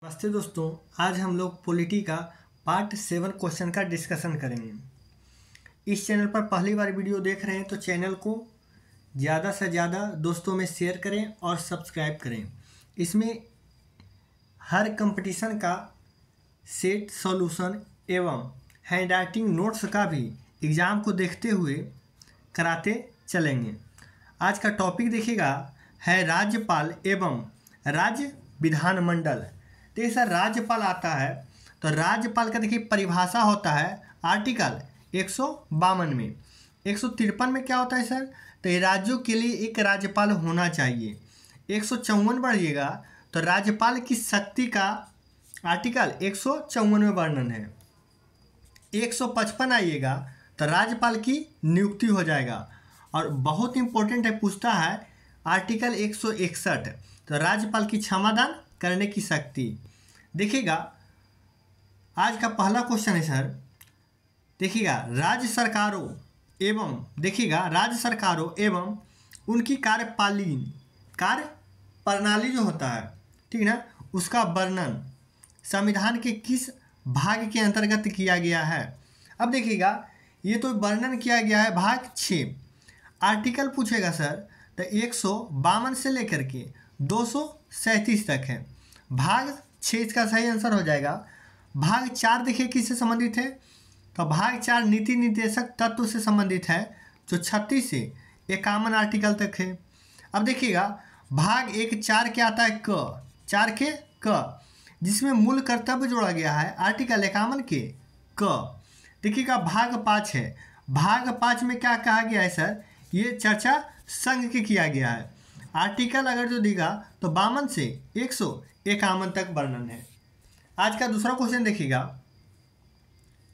नमस्ते दोस्तों, आज हम लोग पॉलिटी का पार्ट 7 क्वेश्चन का डिस्कशन करेंगे। इस चैनल पर पहली बार वीडियो देख रहे हैं तो चैनल को ज़्यादा से ज़्यादा दोस्तों में शेयर करें और सब्सक्राइब करें। इसमें हर कंपटीशन का सेट सॉल्यूशन एवं हैंडराइटिंग नोट्स का भी एग्ज़ाम को देखते हुए कराते चलेंगे। आज का टॉपिक देखिएगा है राज्यपाल एवं राज्य विधानमंडल। देखिए सर, राज्यपाल आता है तो राज्यपाल का देखिए परिभाषा होता है आर्टिकल 152 में। 153 में क्या होता है सर, तो ये राज्यों के लिए एक राज्यपाल होना चाहिए। 154 बढ़िएगा तो राज्यपाल की शक्ति का आर्टिकल 154 में वर्णन है। 155 आइएगा तो राज्यपाल की नियुक्ति हो जाएगा। और बहुत इंपॉर्टेंट है, पूछता है आर्टिकल 161 तो राज्यपाल की क्षमादान करने की शक्ति। देखिएगा आज का पहला क्वेश्चन है सर, देखिएगा राज्य सरकारों एवं उनकी कार्य प्रणाली जो होता है, ठीक ना, उसका वर्णन संविधान के किस भाग के अंतर्गत किया गया है। अब देखिएगा ये तो वर्णन किया गया है भाग 6। आर्टिकल पूछेगा सर तो 152 से लेकर के 237 तक है। भाग 6 इसका सही आंसर हो जाएगा। भाग 4 देखिए किससे संबंधित है, तो भाग 4 नीति निर्देशक तत्व से संबंधित है, जो 36 से 51 आर्टिकल तक है। अब देखिएगा भाग 1 4 के आता है क, जिसमें मूल कर्तव्य जोड़ा गया है आर्टिकल 51 के क। देखिएगा भाग 5 है। भाग 5 में क्या कहा गया है सर, ये चर्चा संघ के किया गया है। आर्टिकल अगर जो देगा तो 52 से 151 तक वर्णन है। आज का दूसरा क्वेश्चन देखिएगा,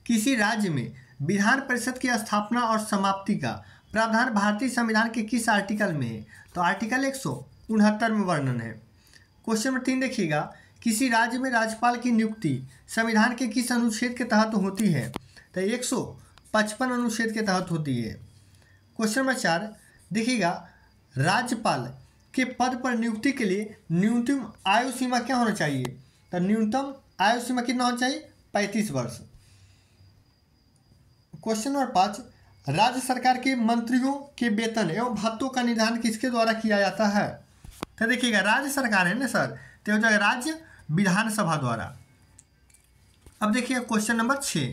किसी राज्य में विधान परिषद की स्थापना और समाप्ति का प्रावधान भारतीय संविधान के किस आर्टिकल में है, तो आर्टिकल 169 में वर्णन है। क्वेश्चन नंबर 3 देखिएगा, किसी राज्य में राज्यपाल की नियुक्ति संविधान के किस अनुच्छेद के तहत होती है, तो 155 अनुच्छेद के तहत होती है। क्वेश्चन नंबर 4 देखिएगा, राज्यपाल के पद पर नियुक्ति के लिए न्यूनतम आयु सीमा क्या होना चाहिए, तो न्यूनतम आयु सीमा कितना होना चाहिए, 35 वर्ष। क्वेश्चन नंबर 5, राज्य सरकार के मंत्रियों के वेतन एवं भत्तों का निर्धारण किसके द्वारा किया जाता है, तो देखिएगा राज्य सरकार है ना सर, तो हो जाएगा राज्य विधानसभा द्वारा। अब देखिए क्वेश्चन नंबर 6।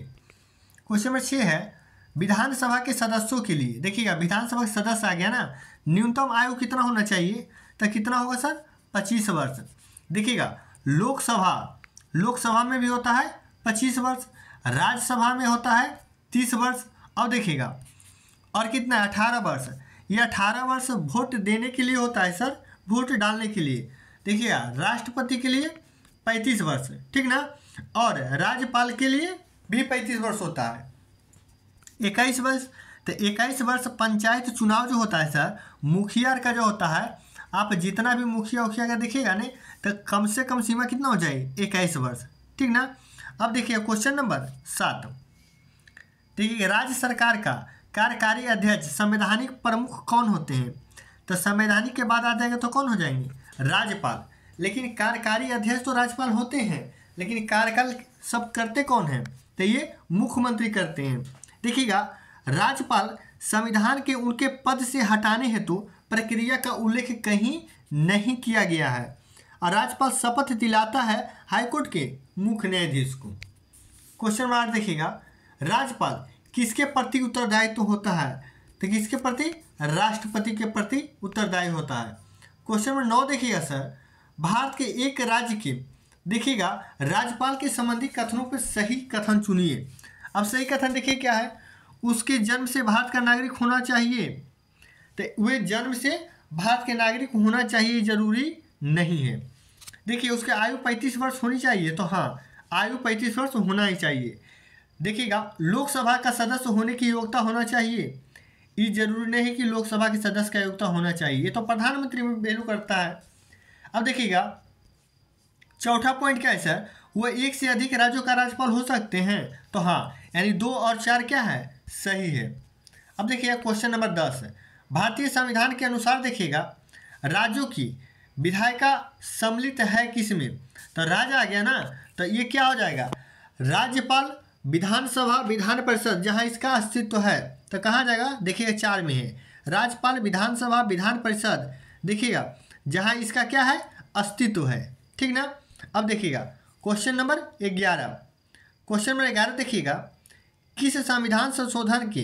क्वेश्चन नंबर 6 है, विधानसभा के सदस्यों के लिए, देखिएगा विधानसभा के सदस्य आ गया ना, न्यूनतम आयु कितना होना चाहिए, तो कितना होगा सर, 25 वर्ष। देखिएगा लोकसभा में भी होता है 25 वर्ष, राज्यसभा में होता है 30 वर्ष। अब देखिएगा और कितना है, 18 वर्ष। ये 18 वर्ष वोट देने के लिए होता है सर, वोट डालने के लिए। देखिएगा राष्ट्रपति के लिए 35 वर्ष, ठीक ना, और राज्यपाल के लिए भी 35 वर्ष होता है। 21 वर्ष, तो 21 वर्ष पंचायत चुनाव जो होता है सर, मुखिया का जो होता है, आप जितना भी मुखिया का देखिएगा नहीं तो कम से कम सीमा कितना हो जाए, 21 वर्ष, ठीक ना। अब देखिए क्वेश्चन नंबर 7, देखिए राज्य सरकार का कार्यकारी अध्यक्ष संवैधानिक प्रमुख कौन होते हैं, तो संवैधानिक के बाद आ जाएगा तो कौन हो जाएंगे, राज्यपाल। लेकिन कार्यकारी अध्यक्ष तो राज्यपाल होते हैं, लेकिन कार्यकाल सब करते कौन हैं, तो ये मुख्यमंत्री करते हैं। देखिएगा राज्यपाल संविधान के उनके पद से हटाने हेतु प्रक्रिया का उल्लेख कहीं नहीं किया गया है, और राज्यपाल शपथ दिलाता है हाईकोर्ट के मुख्य न्यायाधीश को। क्वेश्चन नंबर 8 देखिएगा, राज्यपाल किसके प्रति उत्तरदायित्व होता है, तो किसके प्रति, राष्ट्रपति के प्रति उत्तरदायी होता है। क्वेश्चन नंबर 9 देखिएगा सर, भारत के एक राज्य के, देखिएगा राज्यपाल के संबंधी कथनों पर सही कथन चुनिए। अब सही कथन देखिए क्या है, उसके जन्म से भारत का नागरिक होना चाहिए, तो वे जन्म से भारत के नागरिक होना चाहिए जरूरी नहीं है। देखिए उसके आयु 35 वर्ष होनी चाहिए, तो हाँ आयु 35 वर्ष होना ही चाहिए। देखिएगा लोकसभा का सदस्य होने की योग्यता होना चाहिए, ये जरूरी नहीं कि लोकसभा के सदस्य का योग्यता होना चाहिए, ये तो प्रधानमंत्री में वैल्यू करता है। अब देखिएगा चौथा पॉइंट क्या है सर, वो एक से अधिक राज्यों का राज्यपाल हो सकते हैं, तो हाँ यानी 2 और 4 क्या है, सही है। अब देखिएगा क्वेश्चन नंबर 10, भारतीय संविधान के अनुसार देखिएगा राज्यों की विधायिका सम्मिलित है किसमें, तो राज्य आ गया ना, तो ये क्या हो जाएगा, राज्यपाल, विधानसभा, विधान परिषद जहाँ इसका अस्तित्व है तो कहाँ जाएगा, देखिएगा 4 में है, राज्यपाल, विधानसभा, विधान परिषद, देखिएगा जहाँ इसका क्या है, अस्तित्व है, ठीक ना। अब देखिएगा क्वेश्चन नंबर 11, क्वेश्चन नंबर 11 देखिएगा, किस संविधान संशोधन के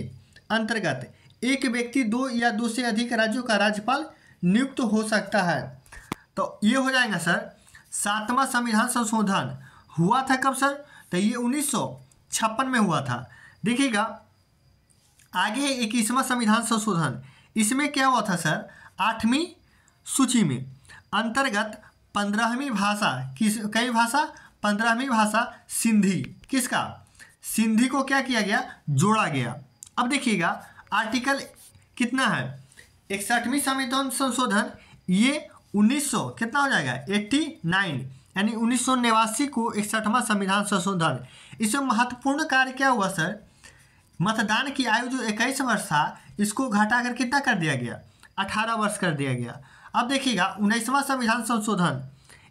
अंतर्गत एक व्यक्ति 2 या 2 से अधिक राज्यों का राज्यपाल नियुक्त हो सकता है। तो ये हो जाएगा सर 7वां संविधान संशोधन हुआ था कब सर, तो ये 1956 में हुआ था। देखिएगा आगे है 21वां संविधान संशोधन, इसमें क्या हुआ था सर, 8वीं सूची में अंतर्गत 15वीं भाषा, किस कई भाषा, 15वीं भाषा सिंधी, किसका, सिंधी को क्या किया गया, जोड़ा गया। अब देखिएगा आर्टिकल कितना है, 61वीं संविधान संशोधन, ये 1900 कितना हो जाएगा, 89, यानी 1989 को 61वां संविधान संशोधन। इसमें महत्वपूर्ण कार्य क्या हुआ सर, मतदान की आयु जो 21 वर्ष था इसको घटाकर कितना कर दिया गया, 18 वर्ष कर दिया गया। अब देखिएगा 19वां संविधान संशोधन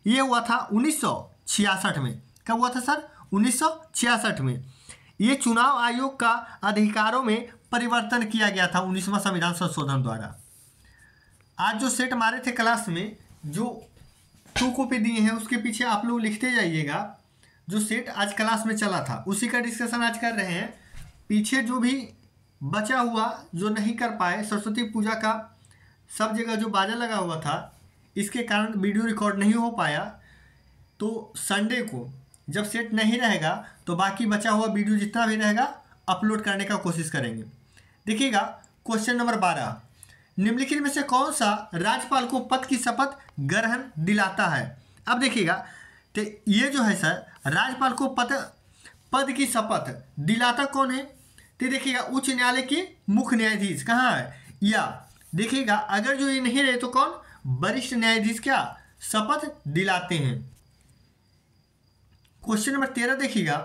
ये हुआ था 1966 में, कब हुआ था सर, 1966 में। ये चुनाव आयोग का अधिकारों में परिवर्तन किया गया था 19वां संविधान संशोधन द्वारा। आज जो सेट मारे थे क्लास में, जो 2 कॉपी दिए हैं उसके पीछे आप लोग लिखते जाइएगा, जो सेट आज क्लास में चला था उसी का डिस्कशन आज कर रहे हैं। पीछे जो भी बचा हुआ जो नहीं कर पाए, सरस्वती पूजा का सब जगह जो बाजा लगा हुआ था इसके कारण वीडियो रिकॉर्ड नहीं हो पाया, तो संडे को जब सेट नहीं रहेगा तो बाकी बचा हुआ वीडियो जितना भी रहेगा अपलोड करने का कोशिश करेंगे। देखिएगा क्वेश्चन नंबर 12, निम्नलिखित में से कौन सा राज्यपाल को पद की शपथ ग्रहण दिलाता है। अब देखिएगा तो ये जो है सर, राज्यपाल को पद की शपथ दिलाता कौन है, तो देखिएगा उच्च न्यायालय के मुख्य न्यायाधीश कहाँ है, या देखिएगा अगर जो ये नहीं रहे तो कौन, वरिष्ठ न्यायाधीश क्या शपथ दिलाते हैं। क्वेश्चन नंबर 13 देखिएगा,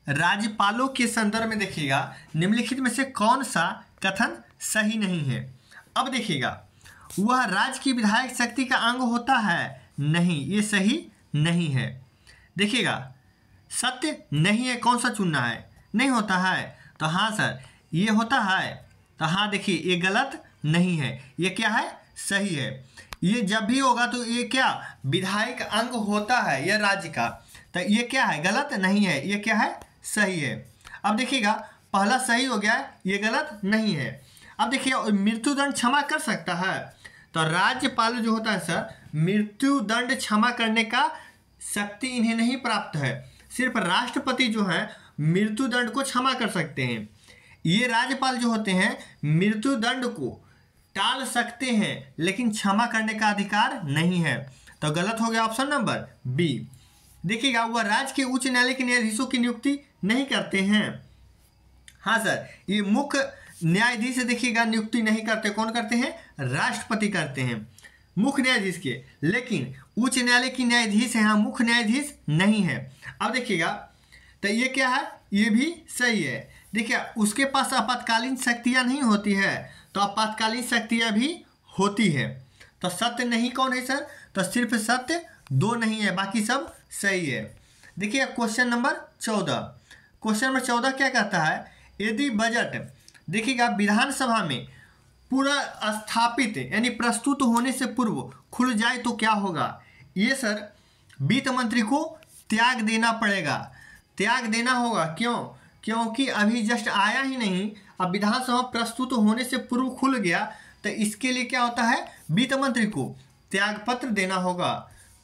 राज्यपालों के संदर्भ में देखिएगा निम्नलिखित में से कौन सा कथन सही नहीं है। अब देखिएगा वह राज्य की विधायक शक्ति का अंग होता है, नहीं, ये सही नहीं है। देखिएगा सत्य नहीं है, कौन सा चुनना है, नहीं होता है, तो हाँ सर ये होता है, तो हाँ देखिए ये गलत नहीं है, ये क्या है, सही है। ये जब भी होगा तो ये क्या विधायक अंग होता है यह राज्य का, तो ये क्या है, गलत नहीं है, ये क्या है, सही है। अब देखिएगा पहला सही हो गया, ये गलत नहीं है। अब देखिए मृत्युदंड क्षमा कर सकता है, तो राज्यपाल जो होता है सर मृत्युदंड क्षमा करने का शक्ति इन्हें नहीं प्राप्त है, सिर्फ राष्ट्रपति जो है मृत्युदंड को क्षमा कर सकते हैं। ये राज्यपाल जो होते हैं मृत्युदंड को टाल सकते हैं लेकिन क्षमा करने का अधिकार नहीं है, तो गलत हो गया ऑप्शन नंबर बी। देखिएगा वह राज्य के उच्च न्यायालय के न्यायाधीशों की नियुक्ति नहीं करते हैं। हाँ सर ये मुख्य न्यायाधीश देखिएगा नियुक्ति नहीं करते, कौन करते हैं, राष्ट्रपति करते हैं मुख्य न्यायाधीश के, लेकिन उच्च न्यायालय की न्यायाधीश यहाँ मुख्य न्यायाधीश नहीं है। अब देखिएगा तो ये क्या है, ये भी सही है। देखिए उसके पास आपातकालीन शक्तियाँ नहीं होती है, तो आपातकालीन शक्तियाँ भी होती है, तो सत्य नहीं कौन है सर, तो सिर्फ सत्य 2 नहीं है, बाकी सब सही है। देखिए क्वेश्चन नंबर 14, क्वेश्चन नंबर 14 क्या कहता है, यदि बजट देखिएगा विधानसभा में पूरा स्थापित यानी प्रस्तुत होने से पूर्व खुल जाए तो क्या होगा। ये सर वित्त मंत्री को त्याग देना पड़ेगा, त्याग देना होगा, क्यों, क्योंकि अभी जस्ट आया ही नहीं, अब विधानसभा प्रस्तुत होने से पूर्व खुल गया, तो इसके लिए क्या होता है, वित्त मंत्री को त्यागपत्र देना होगा।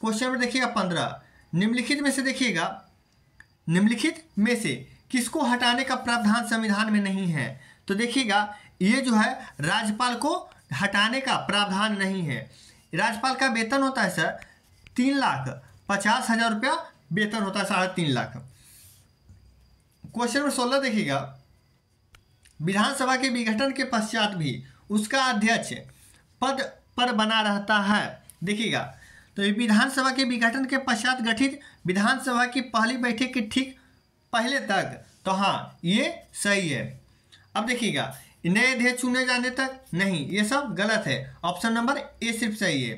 क्वेश्चन नंबर देखिएगा 15, निम्नलिखित में से देखिएगा निम्नलिखित में से किसको हटाने का प्रावधान संविधान में नहीं है। तो देखिएगा ये जो है राज्यपाल को हटाने का प्रावधान नहीं है। राज्यपाल का वेतन होता है सर 3,50,000 रुपया वेतन होता है, 3.5 लाख। क्वेश्चन नंबर 16 देखिएगा, विधानसभा के विघटन के पश्चात भी उसका अध्यक्ष पद पर बना रहता है। देखिएगा तो ये विधानसभा के विघटन के पश्चात गठित विधानसभा की पहली बैठक के ठीक पहले तक, तो हाँ ये सही है। अब देखिएगा नए अध्यक्ष चुने जाने तक नहीं, ये सब गलत है, ऑप्शन नंबर ए सिर्फ सही है।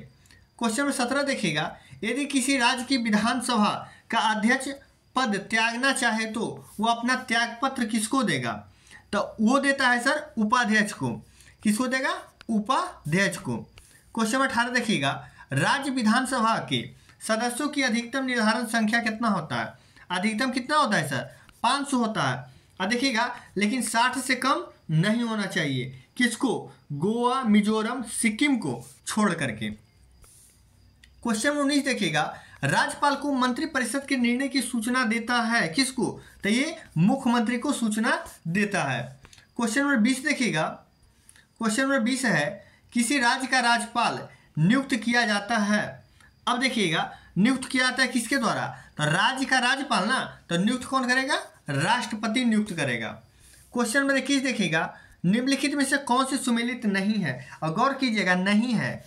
क्वेश्चन नंबर 17 देखिएगा, यदि किसी राज्य की विधानसभा का अध्यक्ष पद त्यागना चाहे तो वो अपना त्यागपत्र किसको देगा? तो वो देता है सर उपाध्यक्ष को। किसको देगा? उपाध्यक्ष को। क्वेश्चन नंबर 18 देखिएगा, राज्य विधानसभा के सदस्यों की अधिकतम निर्धारण संख्या कितना होता है? अधिकतम कितना होता है सर? 500 होता है। अब देखिएगा, लेकिन 60 से कम नहीं होना चाहिए। किसको? गोवा, मिजोरम, सिक्किम को छोड़ करके। क्वेश्चन नंबर 19 देखिएगा, राज्यपाल को मंत्रिपरिषद के निर्णय की सूचना देता है। किसको? तो ये मुख्यमंत्री को सूचना देता है। क्वेश्चन नंबर 20 देखिएगा, क्वेश्चन नंबर 20 है, किसी राज्य का राज्यपाल नियुक्त किया जाता है। अब देखिएगा, नियुक्त किया जाता है किसके द्वारा? तो राज्य का राज्यपाल ना, तो नियुक्त कौन करेगा? राष्ट्रपति नियुक्त करेगा। क्वेश्चन नंबर 21 देखिएगा, निम्नलिखित में से कौन से सुमेलित नहीं है? और गौर कीजिएगा, नहीं है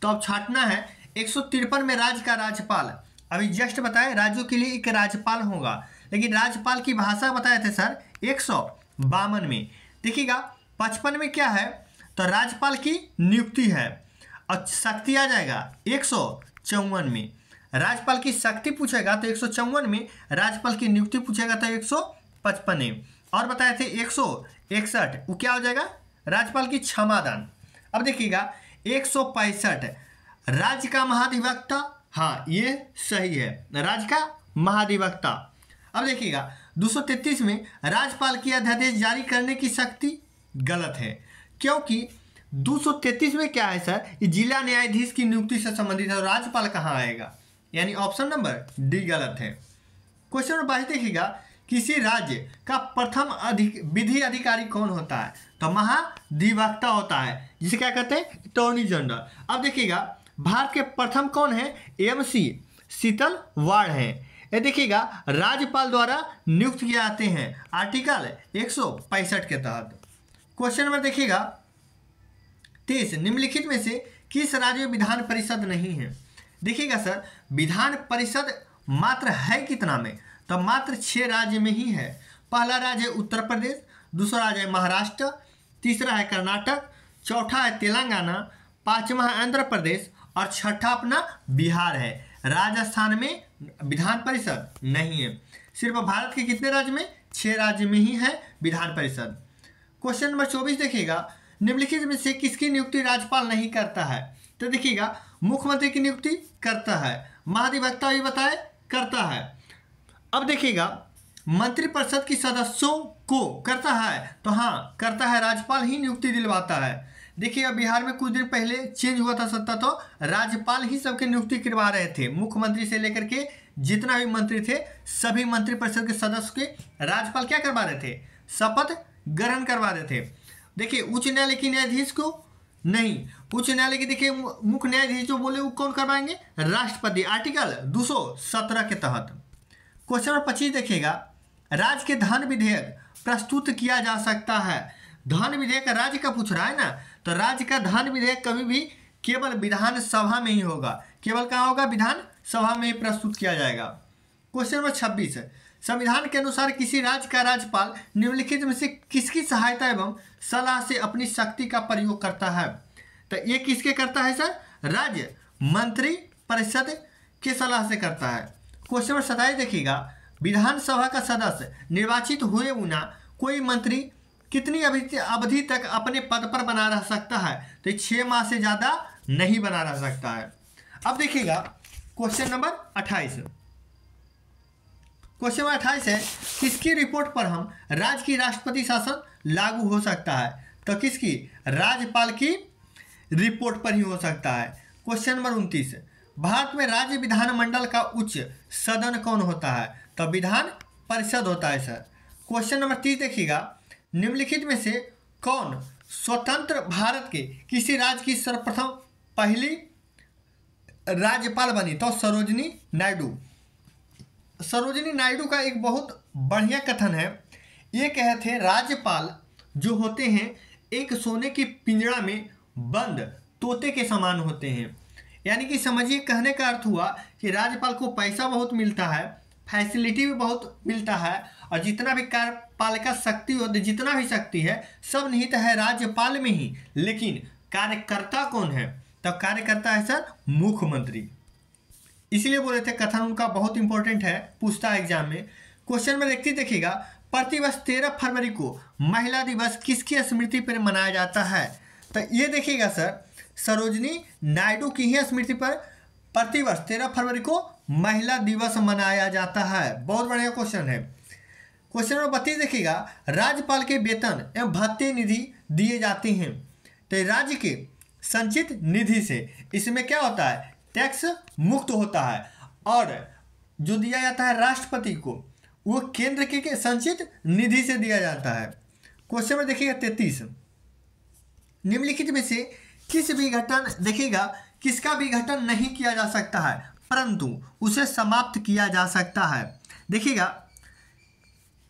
तो अब छांटना है। 153 में राज्य का राज्यपाल, अभी जस्ट बताए राज्यों के लिए एक राज्यपाल होगा, लेकिन राज्यपाल की भाषा बताए थे सर 152 में। देखिएगा 55 में क्या है? तो राज्यपाल की नियुक्ति है। और शक्ति आ जाएगा 154 में। राज्यपाल की शक्ति पूछेगा तो 154 में, राज्यपाल की नियुक्ति पूछेगा तो 155 में। और बताए थे 161, वो क्या हो जाएगा? राज्यपाल की क्षमादान। अब देखिएगा 165, राज्य का महाधिवक्ता, हाँ ये सही है, राज्य का महाधिवक्ता। अब देखिएगा 233 में, राज्यपाल की अध्यादेश जारी करने की शक्ति, गलत है, क्योंकि 233 में क्या है सर? ये जिला न्यायाधीश की नियुक्ति से संबंधित है, और राज्यपाल कहाँ आएगा? यानी ऑप्शन नंबर डी गलत है। क्वेश्चन नंबर 22 देखिएगा, किसी राज्य का प्रथम विधि अधिकारी कौन होता है? तो महाधिवक्ता होता है, जिसे क्या कहते हैं? Attorney general. अब देखिएगा भारत के प्रथम कौन है? एमसी शीतल वार्ड है। ये देखिएगा राज्यपाल द्वारा नियुक्त किए जाते हैं आर्टिकल 165 के तहत। क्वेश्चन नंबर देखिएगा 23, निम्नलिखित में से किस राज्य में विधान परिषद नहीं है? देखिएगा सर, विधान परिषद मात्र है कितना में? तो मात्र 6 राज्य में ही है। पहला राज्य है उत्तर प्रदेश, दूसरा राज्य है महाराष्ट्र, तीसरा है कर्नाटक, चौथा है तेलंगाना, पांचवा है आंध्र प्रदेश और छठा अपना बिहार है। राजस्थान में विधान परिषद नहीं है। सिर्फ भारत के कितने राज्य में? 6 राज्य में ही है विधान परिषद। क्वेश्चन नंबर 24 देखिएगा, निम्नलिखित में से किसकी नियुक्ति राज्यपाल नहीं करता है? तो देखिएगा मुख्यमंत्री की नियुक्ति करता है, महाधिवक्ता भी बताए करता है। अब देखिएगा मंत्रिपरिषद के सदस्यों को करता है, तो हाँ करता है, राज्यपाल ही नियुक्ति दिलवाता है। देखिएगा बिहार में कुछ दिन पहले चेंज हुआ था सत्ता, तो राज्यपाल ही सबके नियुक्ति करवा रहे थे। मुख्यमंत्री से लेकर के जितना भी मंत्री थे, सभी मंत्रिपरिषद के सदस्य के राज्यपाल क्या करवा रहे थे? शपथ ग्रहण करवा रहे थे। देखिए उच्च न्यायालय की न्यायाधीश को नहीं, उच्च न्यायालय के देखिए मुख्य न्यायाधीश जो बोले वो कौन करवाएंगे? राष्ट्रपति, आर्टिकल 217 के तहत। क्वेश्चन नंबर 25 देखिएगा, राज्य के धन विधेयक प्रस्तुत किया जा सकता है। धन विधेयक राज्य का पूछ रहा है ना, तो राज्य का धन विधेयक कभी भी केवल विधानसभा में ही होगा। केवल कहाँ होगा? विधानसभा में ही प्रस्तुत किया जाएगा। क्वेश्चन नंबर 26, संविधान के अनुसार किसी राज्य का राज्यपाल निम्नलिखित में से किसकी सहायता एवं सलाह से अपनी शक्ति का प्रयोग करता है? तो ये किसके करता है सर? राज्य मंत्री परिषद के सलाह से करता है। क्वेश्चन नंबर 27 देखिएगा, विधानसभा का सदस्य निर्वाचित हुए बिना कोई मंत्री कितनी अवधि तक अपने पद पर बना रह सकता है? तो 6 माह से ज़्यादा नहीं बना रह सकता है। अब देखिएगा क्वेश्चन नंबर 28, क्वेश्चन नंबर 28 है, किसकी रिपोर्ट पर हम राज्य की राष्ट्रपति शासन लागू हो सकता है? तो किसकी? राज्यपाल की रिपोर्ट पर ही हो सकता है। क्वेश्चन नंबर 29, भारत में राज्य विधानमंडल का उच्च सदन कौन होता है? तो विधान परिषद होता है सर। क्वेश्चन नंबर 30 देखिएगा, निम्नलिखित में से कौन स्वतंत्र भारत के किसी राज्य की सर्वप्रथम पहली राज्यपाल बनी? तो सरोजिनी नायडू। सरोजिनी नायडू का एक बहुत बढ़िया कथन है। ये कहते हैं राज्यपाल जो होते हैं एक सोने की पिंजरा में बंद तोते के समान होते हैं। यानी कि समझिए, कहने का अर्थ हुआ कि राज्यपाल को पैसा बहुत मिलता है, फैसिलिटी भी बहुत मिलता है, और जितना भी कार्यपालिका शक्ति होती, जितना भी शक्ति है सब निहित है राज्यपाल में ही। लेकिन कार्यकर्ता कौन है? तो कार्यकर्ता है सर मुख्यमंत्री। इसीलिए बोले थे कथन उनका बहुत इंपॉर्टेंट है, पूछता है एग्जाम में। क्वेश्चन में देखिएगा, प्रतिवर्ष 13 फरवरी को महिला दिवस किसकी स्मृति पर मनाया जाता है? तो ये देखिएगा सर, सरोजिनी नायडू की ही स्मृति पर प्रतिवर्ष 13 फरवरी को महिला दिवस मनाया जाता है। बहुत बढ़िया क्वेश्चन है। क्वेश्चन नंबर 32 देखिएगा, राज्यपाल के वेतन एवं भत्ते निधि दिए जाते हैं। तो राज्य के संचित निधि से, इसमें क्या होता है, टैक्स मुक्त होता है, और जो दिया जाता है राष्ट्रपति को वो केंद्र के संचित निधि से दिया जाता है। क्वेश्चन में देखिएगा 33, निम्नलिखित में से किस विघटन, देखिएगा किसका विघटन नहीं किया जा सकता है परंतु उसे समाप्त किया जा सकता है? देखिएगा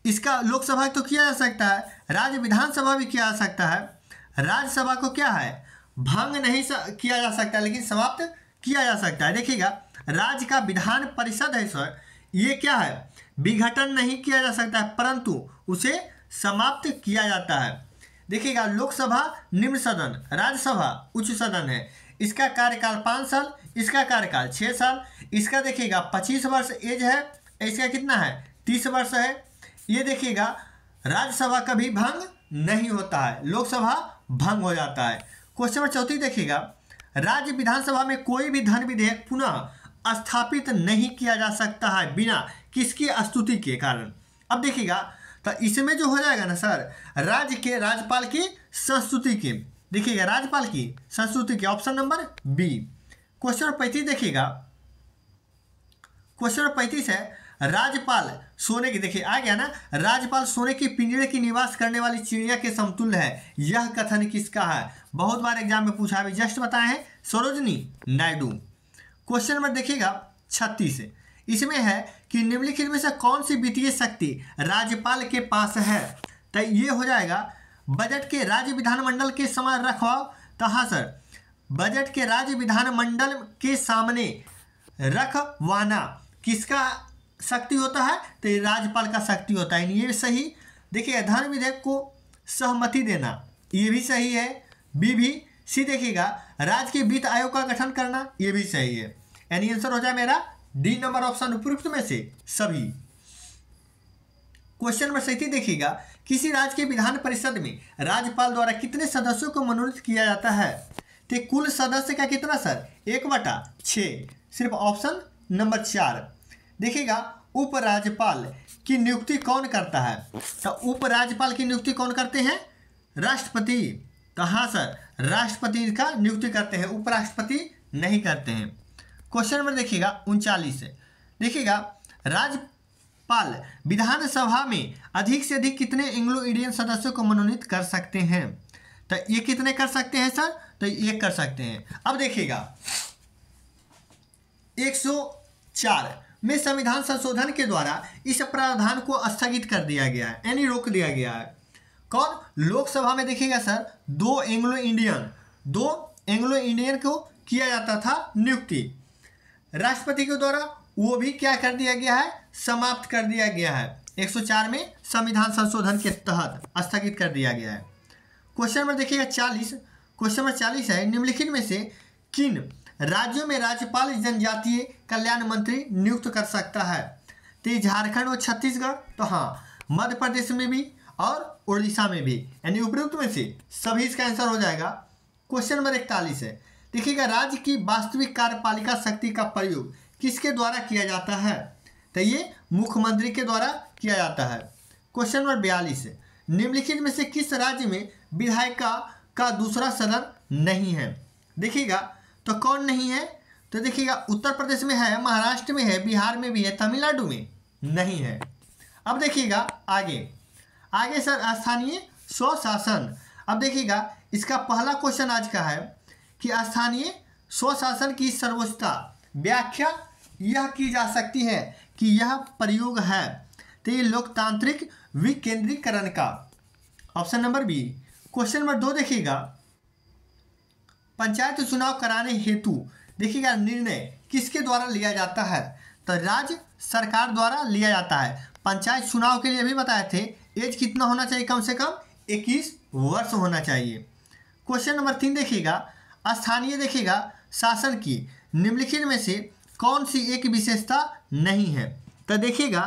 इसका लोकसभा तो किया जा सकता है, राज्य विधानसभा भी किया जा सकता है। राज्यसभा को क्या है, भंग नहीं किया जा सकता लेकिन समाप्त किया जा सकता है। देखिएगा राज्य का विधान परिषद है सर, ये क्या है, विघटन नहीं किया जा सकता है परंतु उसे समाप्त किया जाता है। देखिएगा लोकसभा निम्न सदन, राज्यसभा उच्च सदन है, इसका कार्यकाल 5 साल, इसका कार्यकाल 6 साल, इसका देखिएगा 25 वर्ष एज है, इसका कितना है 30 वर्ष है। ये देखिएगा राज्यसभा का भी भंग नहीं होता है, लोकसभा भंग हो जाता है। क्वेश्चन नंबर 34 देखिएगा, राज्य विधानसभा में कोई भी धन विधेयक पुनः स्थापित नहीं किया जा सकता है बिना किसकी स्तुति के कारण। अब देखिएगा तो इसमें जो हो जाएगा ना सर, राज्य के राज्यपाल की संस्तुति के, देखिएगा राज्यपाल की संस्तुति के, option number B. Question number 35 देखिएगा, क्वेश्चन नंबर 35 है, राज्यपाल सोने की, देखिए आ गया ना, राज्यपाल सोने की पिंजरे की निवास करने वाली चिड़िया के समतुल्य है, यह कथन किसका है? बहुत बार एग्जाम में पूछा है, जस्ट बताए हैं सरोजिनी नायडू। क्वेश्चन नंबर देखिएगा 36, इसमें है कि निम्नलिखित में से कौन सी वित्तीय शक्ति राज्यपाल के पास है? तो ये हो जाएगा बजट के राज्य विधानमंडल के समान रखवाव। तो हाँ सर, बजट के राज्य विधानमंडल के सामने रखवाना किसका शक्ति होता है? तो ये राज्यपाल का शक्ति होता है, ये सही। देखिए धन विधेयक को सहमति देना, ये भी सही है, बी भी। सी देखिएगा राज्य के वित्त आयोग का गठन करना, ये भी सही है, यानी आंसर हो जाए मेरा डी नंबर ऑप्शन उपयुक्त में से सभी। क्वेश्चन नंबर 37 देखिएगा, किसी राज्य के विधान परिषद में राज्यपाल द्वारा कितने सदस्यों को मनोनीत किया जाता है? तो कुल सदस्य का कितना सर, 1/6, सिर्फ ऑप्शन नंबर 4। देखिएगा उपराज्यपाल की नियुक्ति कौन करता है? तो उपराज्यपाल की नियुक्ति कौन करते हैं? राष्ट्रपति। तो हाँ सर, राष्ट्रपति का नियुक्ति करते हैं, उपराष्ट्रपति नहीं करते हैं। क्वेश्चन नंबर देखिएगा 39, देखिएगा राज्यपाल विधानसभा में अधिक से अधिक कितने एंग्लो इंडियन सदस्यों को मनोनीत कर सकते हैं? तो ये कितने कर सकते हैं सर? तो ये कर सकते हैं। अब देखिएगा 104 में संविधान संशोधन के द्वारा इस प्रावधान को स्थगित कर दिया गया है, यानी रोक दिया गया है। कौन? लोकसभा में देखिएगा सर, 2 एंग्लो इंडियन को किया जाता था नियुक्ति, राष्ट्रपति के द्वारा वो भी क्या कर दिया गया है, समाप्त कर दिया गया है। 104 में संविधान संशोधन के तहत स्थगित कर दिया गया है। क्वेश्चन नंबर देखिएगा 40, क्वेश्चन नंबर 40 है, निम्नलिखित में से किन राज्यों में राज्यपाल जनजातीय कल्याण मंत्री नियुक्त कर सकता है? तो झारखंड और छत्तीसगढ़, तो हाँ मध्य प्रदेश में भी और उड़ीसा में भी, यानी उपयुक्त में से सभी इसका आंसर हो जाएगा। क्वेश्चन नंबर 41 है, देखिएगा राज्य की वास्तविक कार्यपालिका शक्ति का प्रयोग किसके द्वारा किया जाता है? तो ये मुख्यमंत्री के द्वारा किया जाता है। क्वेश्चन नंबर 42 है, निम्नलिखित में से किस राज्य में विधायिका का दूसरा सदन नहीं है? देखिएगा तो कौन नहीं है? तो देखिएगा उत्तर प्रदेश में है, महाराष्ट्र में है, बिहार में भी है, तमिलनाडु में नहीं है। अब देखिएगा आगे सर स्थानीय स्वशासन। अब देखिएगा इसका पहला क्वेश्चन आज का है कि स्थानीय स्वशासन की सर्वोच्चता व्याख्या यह की जा सकती है कि यह प्रयोग है तो ये लोकतांत्रिक विकेंद्रीकरण का, option number B. Question number 2 देखिएगा, पंचायत चुनाव कराने हेतु देखिएगा निर्णय किसके द्वारा लिया जाता है? तो राज्य सरकार द्वारा लिया जाता है। पंचायत चुनाव के लिए भी बताए थे, एज कितना होना चाहिए? कम से कम 21 वर्ष होना चाहिए। क्वेश्चन नंबर 3 देखिएगा, स्थानीय देखिएगा शासन की निम्नलिखित में से कौन सी एक विशेषता नहीं है? तो देखिएगा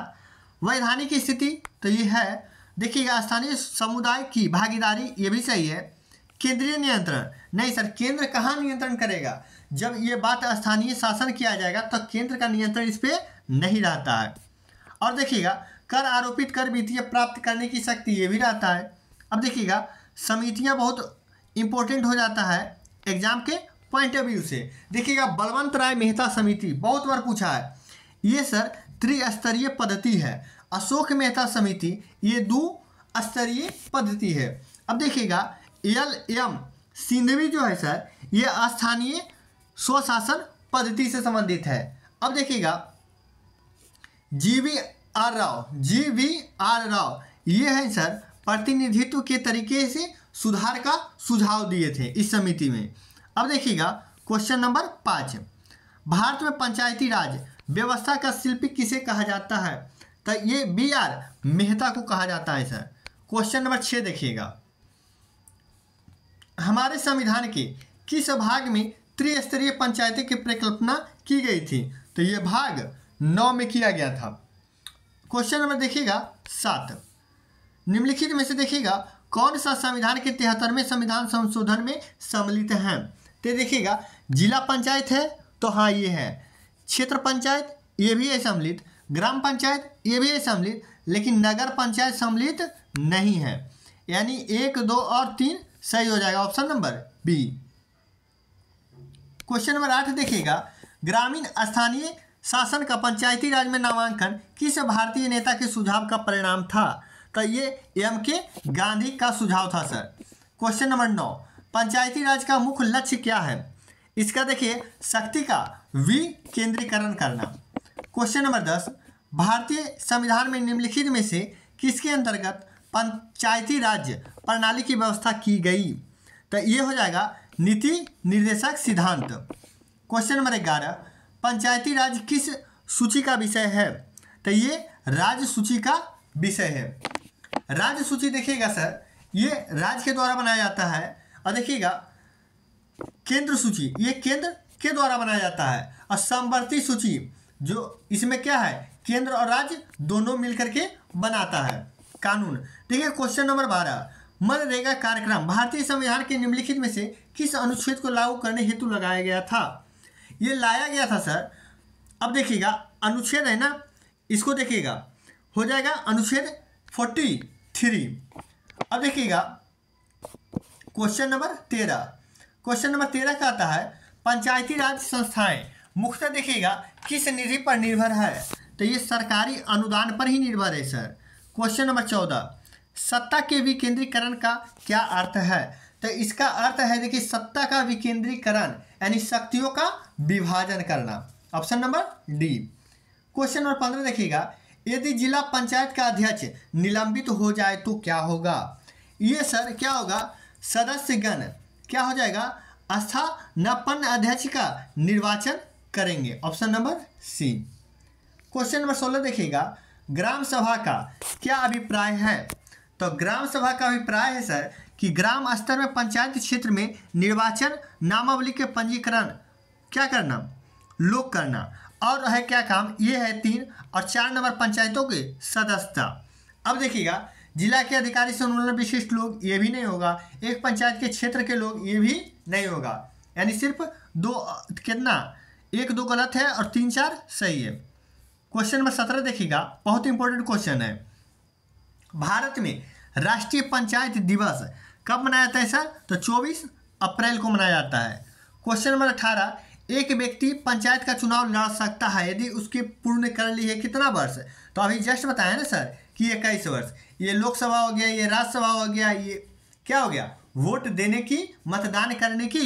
वैधानिक स्थिति तो ये है, देखिएगा स्थानीय समुदाय की भागीदारी ये भी सही है। केंद्रीय नियंत्रण नहीं सर, केंद्र कहाँ नियंत्रण करेगा? जब ये बात स्थानीय शासन किया जाएगा तो केंद्र का नियंत्रण इस पर नहीं रहता है। और देखिएगा कर आरोपित कर वित्तीय प्राप्त करने की शक्ति ये भी रहता है। अब देखिएगा समितियाँ बहुत इंपॉर्टेंट हो जाता है एग्जाम के पॉइंट ऑफ व्यू से। देखिएगा बलवंत राय मेहता समिति बहुत बार पूछा है, ये सर त्रिस्तरीय पद्धति है। अशोक मेहता समिति ये 2 स्तरीय पद्धति है। अब देखिएगा LM सिंधवी जो है सर ये स्थानीय स्वशासन पद्धति से संबंधित है। अब देखिएगा GVR राव ये है सर प्रतिनिधित्व के तरीके से सुधार का सुझाव दिए थे इस समिति में। अब देखिएगा क्वेश्चन नंबर 5, भारत में पंचायती राज व्यवस्था का शिल्पी किसे कहा जाता है? तो ये BR मेहता को कहा जाता है सर। क्वेश्चन नंबर 6 देखिएगा हमारे संविधान के किस भाग में त्रिस्तरीय पंचायतें की परिकल्पना की गई थी? तो ये भाग 9 में किया गया था। क्वेश्चन नंबर देखिएगा 7, निम्नलिखित में से देखिएगा कौन सा संविधान के 73वें संविधान संशोधन में सम्मिलित है? तो देखिएगा जिला पंचायत है तो हाँ ये है, क्षेत्र पंचायत ये भी है सम्मिलित, ग्राम पंचायत ये भी है सम्मिलित, लेकिन नगर पंचायत सम्मिलित नहीं है। यानी 1, 2 और 3 सही हो जाएगा, option number B. Question number 8 देखिएगा ग्रामीण स्थानीय शासन का पंचायती राज में नामांकन किस भारतीय नेता के सुझाव का परिणाम था? तो ये MK गांधी का सुझाव था सर। क्वेश्चन नंबर 9 पंचायती राज का मुख्य लक्ष्य क्या है? इसका देखिए शक्ति का विकेंद्रीकरण करना। क्वेश्चन नंबर 10 भारतीय संविधान में निम्नलिखित में से किसके अंतर्गत पंचायती राज प्रणाली की व्यवस्था की गई? तो ये हो जाएगा नीति निर्देशक सिद्धांत। क्वेश्चन नंबर 11 पंचायती राज किस सूची का विषय है? तो ये राज्य सूची का विषय है। राज्य सूची देखिएगा सर ये राज्य के द्वारा बनाया जाता है, और देखिएगा केंद्र सूची ये केंद्र के द्वारा बनाया जाता है, और समवर्ती सूची जो इसमें क्या है केंद्र और राज्य दोनों मिलकर के बनाता है कानून। देखिए क्वेश्चन नंबर 12 मनरेगा कार्यक्रम भारतीय संविधान के निम्नलिखित में से किस अनुच्छेद को लागू करने हेतु लगाया गया था? ये लाया गया था सर, अब देखिएगा अनुच्छेद है ना, इसको देखिएगा हो जाएगा अनुच्छेद 43। अब देखिएगा क्वेश्चन नंबर 13 कहता है पंचायती राज संस्थाएं मुख्यतः देखिएगा किस निधि पर निर्भर है? तो ये सरकारी अनुदान पर ही निर्भर है सर। क्वेश्चन नंबर 14 सत्ता के विकेंद्रीकरण का क्या अर्थ है? तो इसका अर्थ है देखिए सत्ता का विकेंद्रीकरण यानी शक्तियों का विभाजन करना, option number D. Question number 15 देखिएगा यदि जिला पंचायत का अध्यक्ष निलंबित हो जाए तो क्या होगा? ये सर क्या होगा सदस्यगण क्या हो जाएगा स्थानापन्न अध्यक्ष का निर्वाचन करेंगे, option number C. Question number 16 देखिएगा ग्राम सभा का क्या अभिप्राय है? तो ग्राम सभा का अभिप्राय है सर कि ग्राम स्तर में पंचायत क्षेत्र में निर्वाचन नामावली के पंजीकरण क्या करना लोक करना, और है क्या काम ये है 3 और 4 नंबर पंचायतों के सदस्यता। अब देखिएगा जिला के अधिकारी से उन्होंने विशिष्ट लोग ये भी नहीं होगा, एक पंचायत के क्षेत्र के लोग ये भी नहीं होगा, यानी सिर्फ 2 कितना 1 2 गलत है और 3 4 सही है। क्वेश्चन नंबर 17 देखिएगा बहुत इंपॉर्टेंट क्वेश्चन है, भारत में राष्ट्रीय पंचायत दिवस कब मनाया जाता है सर? तो 24 अप्रैल को मनाया जाता है। क्वेश्चन नंबर 18 एक व्यक्ति पंचायत का चुनाव लड़ सकता है यदि उसके पूर्ण कर लिए कितना वर्ष? तो अभी जस्ट बताया ना सर कि 21 वर्ष। ये लोकसभा हो गया, ये राज्यसभा हो गया, ये क्या हो गया वोट देने की मतदान करने की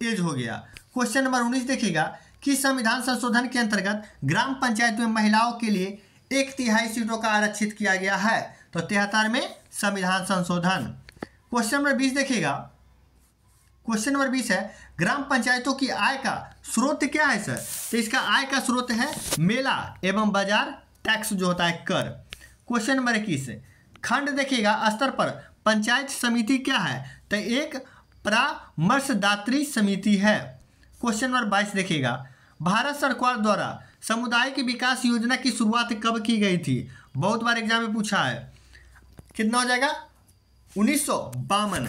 एज हो गया। क्वेश्चन नंबर 19 देखिएगा कि संविधान संशोधन के अंतर्गत ग्राम पंचायत में महिलाओं के लिए 1/3 सीटों का आरक्षित किया गया है? तो 73 में संविधान संशोधन। क्वेश्चन नंबर 20 देखिएगा, क्वेश्चन नंबर 20 है ग्राम पंचायतों की आय का स्रोत क्या है सर? तो इसका आय का स्रोत है मेला एवं बाजार टैक्स जो होता है कर। क्वेश्चन नंबर 21 खंड देखिएगा स्तर पर पंचायत समिति क्या है? तो एक परामर्शदात्री समिति है। क्वेश्चन नंबर 22 देखिएगा भारत सरकार द्वारा सामुदायिक विकास योजना की शुरुआत कब की गई थी? बहुत बार एग्जाम में पूछा है। कितना हो जाएगा? 1952।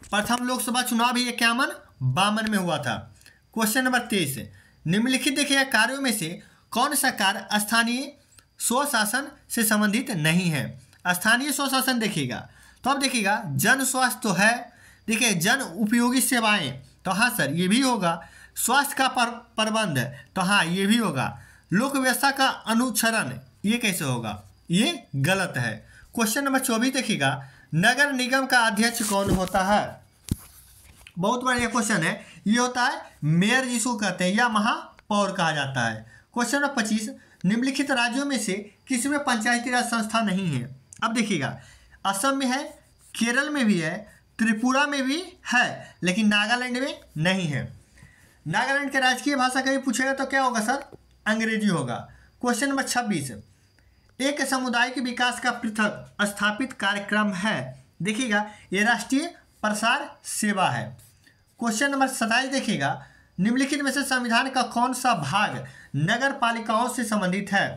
प्रथम लोकसभा चुनाव ही 51 में हुआ था। क्वेश्चन नंबर 23, निम्नलिखित देखिए कार्यों में से कौन सा कार्य स्थानीय स्वशासन से संबंधित नहीं है? स्थानीय स्वशासन देखिएगा तो अब देखिएगा जन स्वास्थ्य तो है, देखिए जन उपयोगी सेवाएं तो हाँ सर ये भी होगा, स्वास्थ्य का प्रबंध तो हाँ ये भी होगा, लोक व्यवस्था का अनुसरण ये कैसे होगा? ये गलत है। क्वेश्चन नंबर 24 देखिएगा नगर निगम का अध्यक्ष कौन होता है? बहुत बढ़िया क्वेश्चन है। ये होता है मेयर जिसको कहते हैं या महापौर कहा जाता है। क्वेश्चन नंबर 25 निम्नलिखित राज्यों में से किसी में पंचायती राज संस्था नहीं है? अब देखिएगा असम में है, केरल में भी है, त्रिपुरा में भी है, लेकिन नागालैंड में नहीं है। नागालैंड की राजकीय भाषा कभी पूछेगा तो क्या होगा सर? अंग्रेजी होगा। क्वेश्चन नंबर 26 एक समुदाय के विकास का पृथक स्थापित कार्यक्रम है। देखिएगा ये राष्ट्रीय प्रसार सेवा है। क्वेश्चन नंबर 27 देखिएगा निम्नलिखित में से संविधान का कौन सा भाग नगर पालिकाओं से संबंधित है?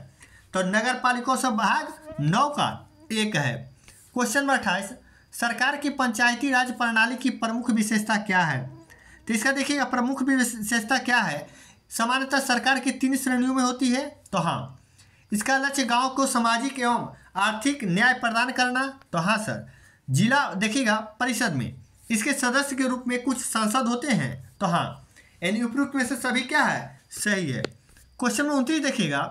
तो नगर पालिकाओं से भाग 9 का 1 है। क्वेश्चन नंबर 28 सरकार की पंचायती राज प्रणाली की प्रमुख विशेषता क्या है? तो इसका देखिएगा प्रमुख विशेषता क्या है? सामान्यतः सरकार की 3 श्रेणियों में होती है तो हाँ। इसका लक्ष्य गांव को सामाजिक एवं आर्थिक न्याय प्रदान करना तो हाँ सर। जिला देखिएगा परिषद में इसके सदस्य के रूप में कुछ सांसद होते हैं तो हाँ, यानी उपयुक्त में से सभी क्या है? सही है। क्वेश्चन नंबर 29 देखिएगा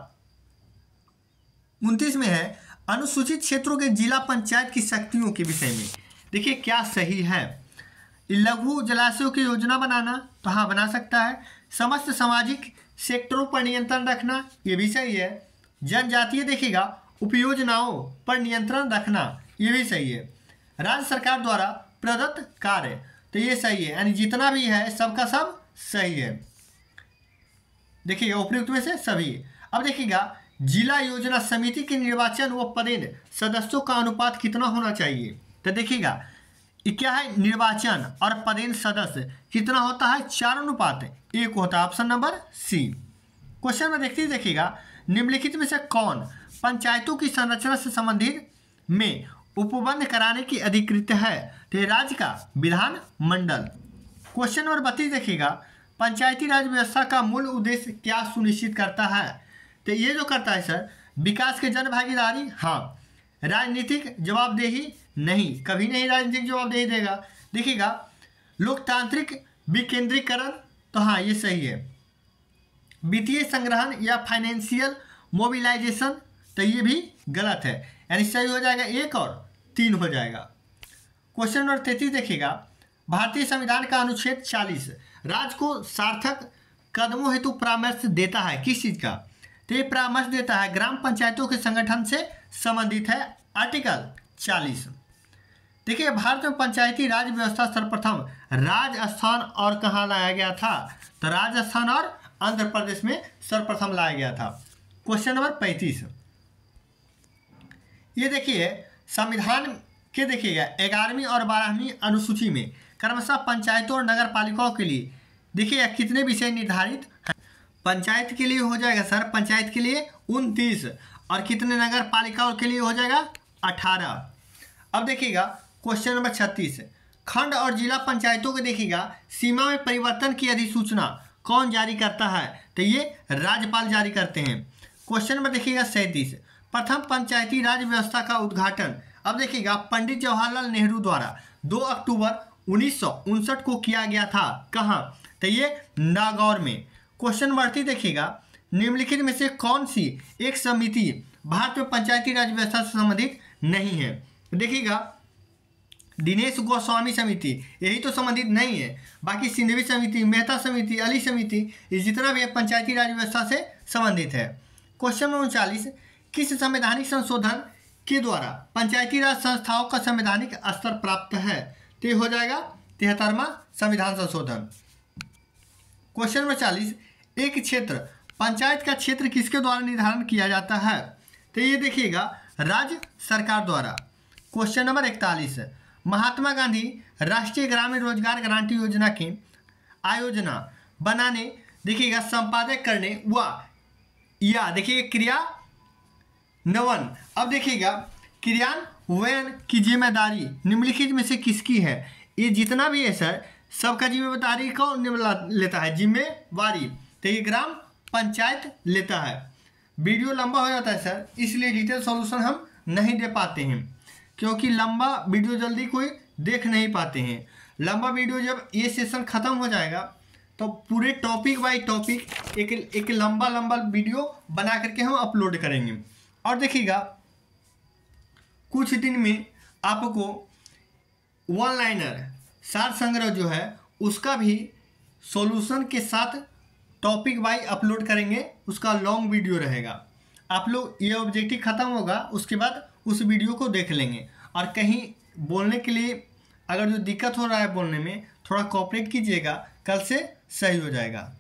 29 में है अनुसूचित क्षेत्रों के जिला पंचायत की शक्तियों के विषय में देखिए क्या सही है? लघु जलाशयों की योजना बनाना तो हाँ बना सकता है। समस्त सामाजिक सेक्टरों पर नियंत्रण रखना ये भी सही है। जनजातीय देखिएगा उपयोजनाओं पर नियंत्रण रखना ये भी सही है। राज्य सरकार द्वारा प्रदत्त कार्य तो ये सही है, यानी जितना भी है सबका सब सही है। देखिएगा उपयुक्त में से सभी। अब देखिएगा जिला योजना समिति के निर्वाचन व पदेन सदस्यों का अनुपात कितना होना चाहिए? तो देखिएगा क्या है निर्वाचन और पदेन सदस्य कितना होता है? 4:1 होता है। Option number C. क्वेश्चन में देखिएगा निम्नलिखित में से कौन पंचायतों की संरचना से संबंधित में उपबंध कराने की अधिकृत है? तो राज्य का विधान मंडल। क्वेश्चन नंबर 32 देखिएगा पंचायती राज व्यवस्था का मूल उद्देश्य क्या सुनिश्चित करता है? तो ये जो करता है सर विकास के जन भागीदारी हाँ। राजनीतिक जवाबदेही नहीं, कभी नहीं राजनीतिक जवाबदेही देगा। देखिएगा लोकतांत्रिक विकेंद्रीकरण तो हाँ ये सही है। वित्तीय संग्रहण या फाइनेंशियल मोबिलाइजेशन तो ये भी गलत है, यानी सही हो जाएगा 1 और 3 हो जाएगा। क्वेश्चन नंबर 33 देखिएगा भारतीय संविधान का अनुच्छेद 40 राज्य को सार्थक कदमों हेतु परामर्श देता है। किस चीज़ का? तो ये परामर्श देता है ग्राम पंचायतों के संगठन से संबंधित है। आर्टिकल 40। देखिए भारत में पंचायती राज व्यवस्था सर्वप्रथम राजस्थान और कहाँ लाया गया था? तो राजस्थान और आंध्र प्रदेश में सर्वप्रथम लाया गया था। क्वेश्चन नंबर 35 ये देखिए संविधान के देखिएगा 11वीं और 12वीं अनुसूची में क्रमशः पंचायतों और नगर पालिकाओं के लिए देखिए कितने विषय निर्धारित हैं? पंचायत के लिए हो जाएगा सर, पंचायत के लिए 29 और कितने नगर पालिकाओं के लिए हो जाएगा 18। अब देखिएगा क्वेश्चन नंबर 36 खंड और जिला पंचायतों को देखिएगा सीमा में परिवर्तन की अधिसूचना कौन जारी करता है? तो ये राज्यपाल जारी करते हैं। क्वेश्चन नंबर देखिएगा 37 प्रथम पंचायती राज व्यवस्था का उद्घाटन अब देखिएगा पंडित जवाहरलाल नेहरू द्वारा 2 अक्टूबर 1959 को किया गया था। कहाँ? तो ये नागौर में। क्वेश्चन नंबर 38 देखिएगा निम्नलिखित में से कौन सी एक समिति भारत में पंचायती राज व्यवस्था से संबंधित नहीं है? देखिएगा दिनेश गोस्वामी समिति यही तो संबंधित नहीं है, बाकी सिंधवी समिति, मेहता समिति, अली समिति ये जितना भी है पंचायती राज व्यवस्था से संबंधित है। क्वेश्चन नंबर 39 किस संवैधानिक संशोधन के द्वारा पंचायती राज संस्थाओं का संवैधानिक स्तर प्राप्त है? तो ये हो जाएगा 73वां संविधान संशोधन। क्वेश्चन नंबर 40 एक क्षेत्र पंचायत का क्षेत्र किसके द्वारा निर्धारण किया जाता है? तो ये देखिएगा राज्य सरकार द्वारा। क्वेश्चन नंबर 41 महात्मा गांधी राष्ट्रीय ग्रामीण रोजगार गारंटी योजना की आयोजना बनाने देखिएगा संपादक करने या देखिएगा क्रियान्वयन। अब देखिएगा क्रियान्वयन की जिम्मेदारी निम्नलिखित में से किसकी है। ये जितना भी है सर सबका जिम्मेदारी कौन लेता है, जिम्मेवारी तो ये ग्राम पंचायत लेता है। वीडियो लंबा हो जाता है सर, इसलिए डिटेल सॉल्यूशन हम नहीं दे पाते हैं, क्योंकि लंबा वीडियो जल्दी कोई देख नहीं पाते हैं। लंबा वीडियो जब ये सेशन ख़त्म हो जाएगा तो पूरे टॉपिक बाय टॉपिक एक लंबा वीडियो बना करके हम अपलोड करेंगे। और देखिएगा कुछ दिन में आपको वन लाइनर सार संग्रह जो है उसका भी सॉल्यूशन के साथ टॉपिक वाई अपलोड करेंगे, उसका लॉन्ग वीडियो रहेगा। आप लोग ये ऑब्जेक्टिव ख़त्म होगा उसके बाद उस वीडियो को देख लेंगे। और कहीं बोलने के लिए अगर जो दिक्कत हो रहा है बोलने में, थोड़ा कोऑपरेट कीजिएगा, कल से सही हो जाएगा।